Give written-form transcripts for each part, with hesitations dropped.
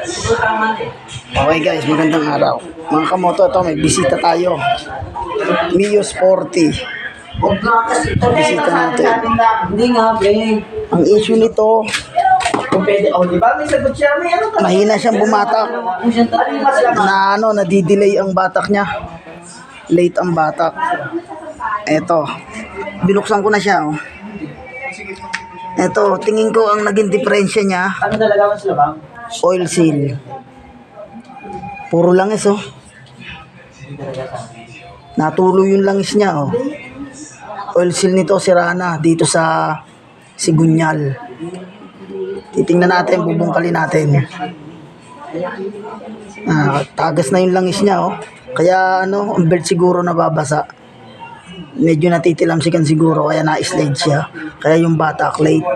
Okay guys, magandang araw. Mga kamoto, ito may bisita tayo. Mio Sporty. Bisita natin. Hindi nga, pre. Ang issue nito, Kung pwede, di ba? May sagot siya, may ano ka. mahina siyang bumatak. Nadidelay ang batak niya. Late ang batak. Eto, binuksan ko na siya. Oh. Eto, tingin ko ang naging diferensya niya, Ano talaga mas labang? oil seal. Puro langis, oh. Natulo yung langis niya, oh. Oil seal nito, sira na dito sa Sigunyal. Titingnan natin, bubungkalin natin. Tagas na yung langis niya, oh. Kaya, ano, ang belt siguro nababasa. Medyo natitilamsikan siguro, kaya na-slide siya. Kaya yung batak late.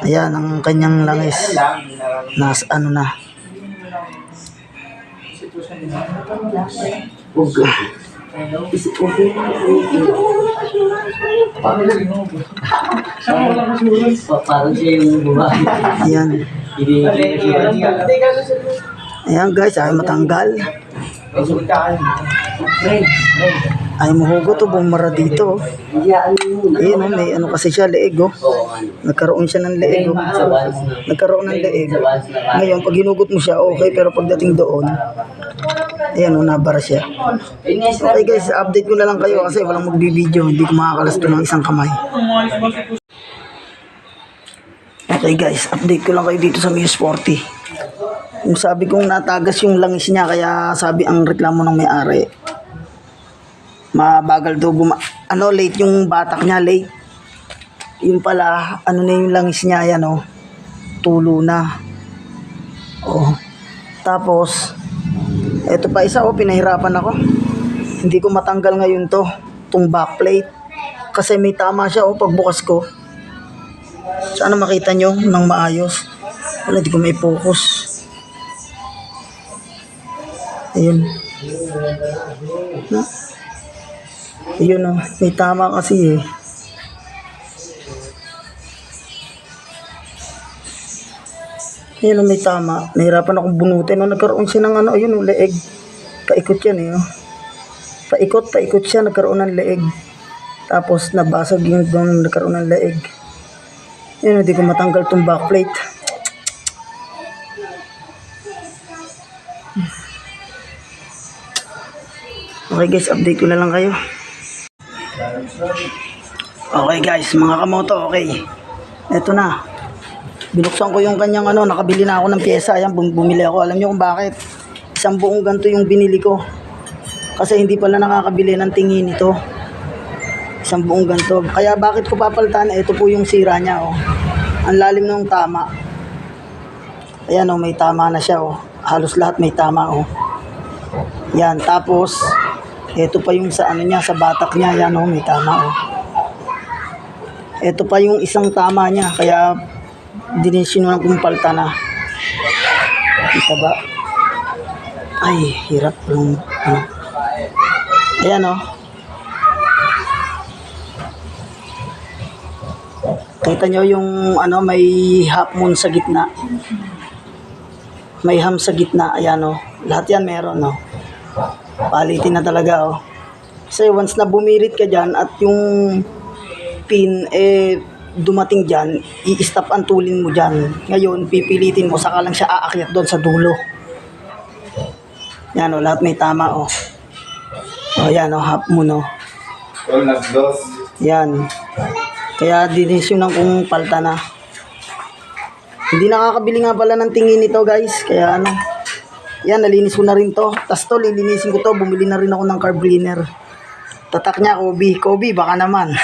Ayan, ang kanyang langis. Ano na. Parang siya yung buhay. Ayan. Ayan guys, ayaw matanggal. Ayaw mahugot o bumara dito. Ayan o, may ano kasi siya, leeg o. Nagkaroon siya ng leeg o. Nagkaroon ng leeg. Ngayon, pag hinugot mo siya, okay. Pero pagdating doon, ayan o, nabara siya. Okay guys, update ko na lang kayo kasi walang magbibideo. Hindi ko makakalasto ng isang kamay. Okay guys, update ko lang kayo dito sa Mio Sporty. Yung sabi kong natagas yung langis niya, kaya sabi ang reklamo ng may-ari, mabagal daw late yung batak niya, late. Yung pala, ano na yung langis niya, yan o, tulo na. Oh. Tapos, eto pa isa, pinahirapan ako. Hindi ko matanggal ngayon tong backplate. Kasi may tama siya, pagbukas ko. Sana makita nyo ng maayos. Wala, di ko may focus. Ayun. Ayun o, may tama kasi eh. Ayun o, may tama. Nahirapan akong bunutin. Nagkaroon siya ng ayun o, leeg. Paikot yan eh. Paikot siya, nagkaroon ng leeg. Tapos nabasag yung doon, nagkaroon ng leeg. Ayun, hindi ko matanggal tong backplate. Okay guys, update ko na lang kayo. Okay guys, mga kamoto, okay. Eto na. Binuksan ko yung kanyang nakabili na ako ng pyesa. Ayan, bumili ako. Alam niyo kung bakit? Isang buong ganto yung binili ko. Kasi hindi pala nakakabili ng tingin ito. Isang buong ganto. Kaya bakit ko papalitan? Ito po yung sira niya, oh. Ang lalim ng tama. Ayan, oh, may tama na siya, oh. Halos lahat may tama, oh. Yan, tapos ito pa yung sa niya, sa batak niya, yan oh, may tama oh. Ito pa yung isang tama niya, kaya dinisinunan kong palta na. Kita ba? Ay, hirap lang. Ayan oh. Kita nyo yung may half moon sa gitna. May ham sa gitna, ayan oh. Lahat yan meron oh. Palitin na talaga oh. Kasi once na bumirit ka dyan at yung pin dumating dyan, i-stop ang tulin mo dyan. Ngayon pipilitin mo, saka lang siya aakyat doon sa dulo. Yan oh, lahat may tama oh. Oh yan oh, half moon oh. Yan. Kaya dinisyonan kong palta na. Hindi nakakabili nga pala ng tingin nito guys. Kaya yan, nalinis ko na rin to. Tapos to, lilinisin ko to. Bumili na rin ako ng carb cleaner. Tatak niya, Kobe, baka naman.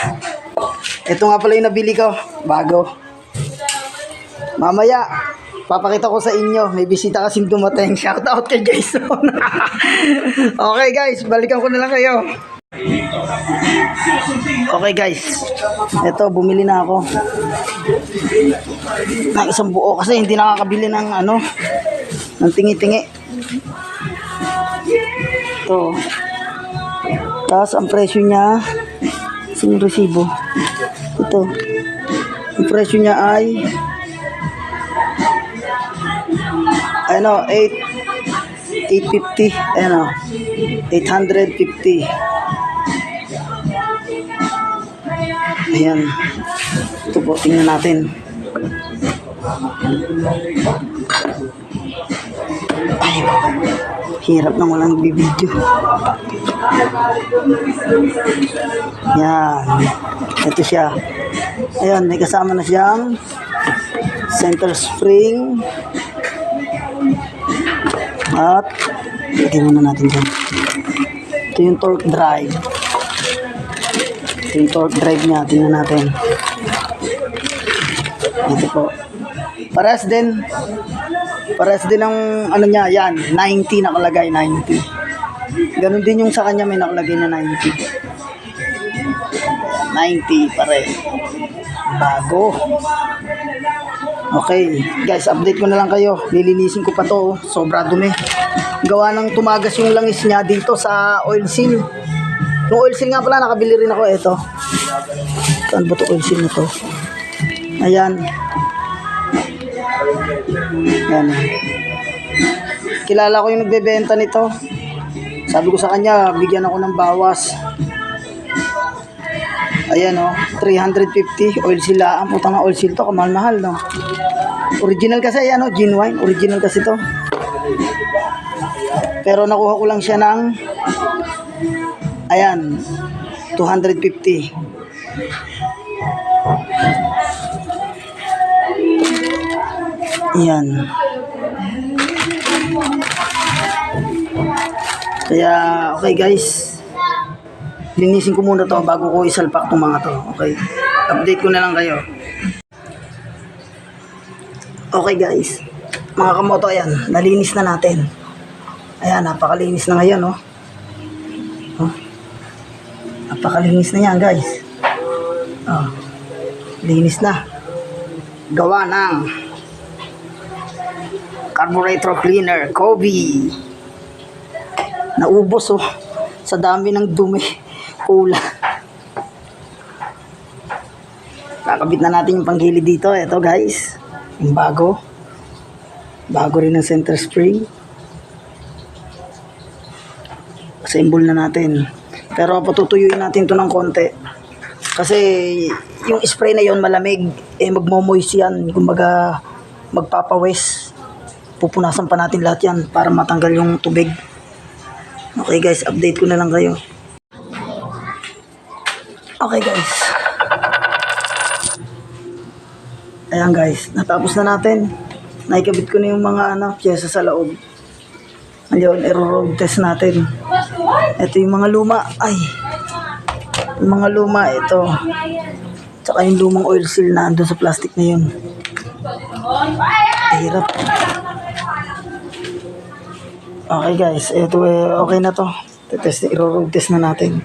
Ito nga pala yung nabili ko. Bago. Mamaya, papakita ko sa inyo. May bisita kasing dumating. Shout out kay Jason. Okay guys, balikan ko na lang kayo. Okay guys, ito, bumili na ako ng isang buo. Kasi hindi nakakabili ng ng tingi-tingi. Ito. Tapos ang presyo niya, yung resibo. Ito. Ang presyo niya ay Ano, 850. Ano, 850. Ayan. Ito po, tingnan natin. Ay, hirap nang walang bibidyo. Yan. Ito siya. Ayan, may kasama na siyang center spring. At, lagyan muna natin dyan. Ito yung torque drive. Ito yung torque drive niya. Tingnan natin. Ito po. Parehas din ang ano niya, yan, 90 nakalagay, 90. Ganon din yung sa kanya, may nakalagay na 90. 90 pare. Bago. Okay, guys, update ko na lang kayo. Lilinisin ko pa to, sobra dumi. Gawa ng tumagas yung langis niya dito sa oil seal. Yung oil seal nga pala, nakabili rin ako ito. Saan ba to oil seal na to? Ayan. Yan. Kilala ko yung nagbebenta nito. Sabi ko sa kanya, bigyan ako ng bawas. Ayan o, 350 oil sila. Ang putang na oil seal to, kamahal-mahal no. Original kasi yan o, genuine. Original kasi to. Pero nakuha ko lang siya ng ayan, 250. Ayan. Kaya, okay guys. Linisin ko muna to bago ko isalpak itong mga to. Okay. Update ko na lang kayo. Okay guys. Mga kamoto, ayan. Nalinis na natin. Ayan, napakalinis na ngayon, oh. Oh. Napakalinis na yan, guys. Oh. Linis na. Gawa ng carburetor cleaner, Kobe. Naubos, oh. Sa dami ng dumi. Kula. Kakabit na natin yung panggilid dito. Ito, guys. Yung bago. Bago rin ang center spring. Assemble na natin. Pero patutuyuin natin to ng konti. Kasi yung spray na yon malamig. Magmo-moist yan. Kumbaga magpapawis. Pupunasan pa natin lahat yan para matanggal yung tubig. Okay guys, update ko na lang kayo. Okay guys. Ayan guys, natapos na natin. Naikabit ko na yung mga pyesa sa loob. Ngayon, i-road test natin. Ito yung mga luma. Ay, yung mga luma, ito. Tsaka yung lumang oil seal na andun sa plastic na yun. Hirap. Okay guys, ito okay na to. I-road test na natin.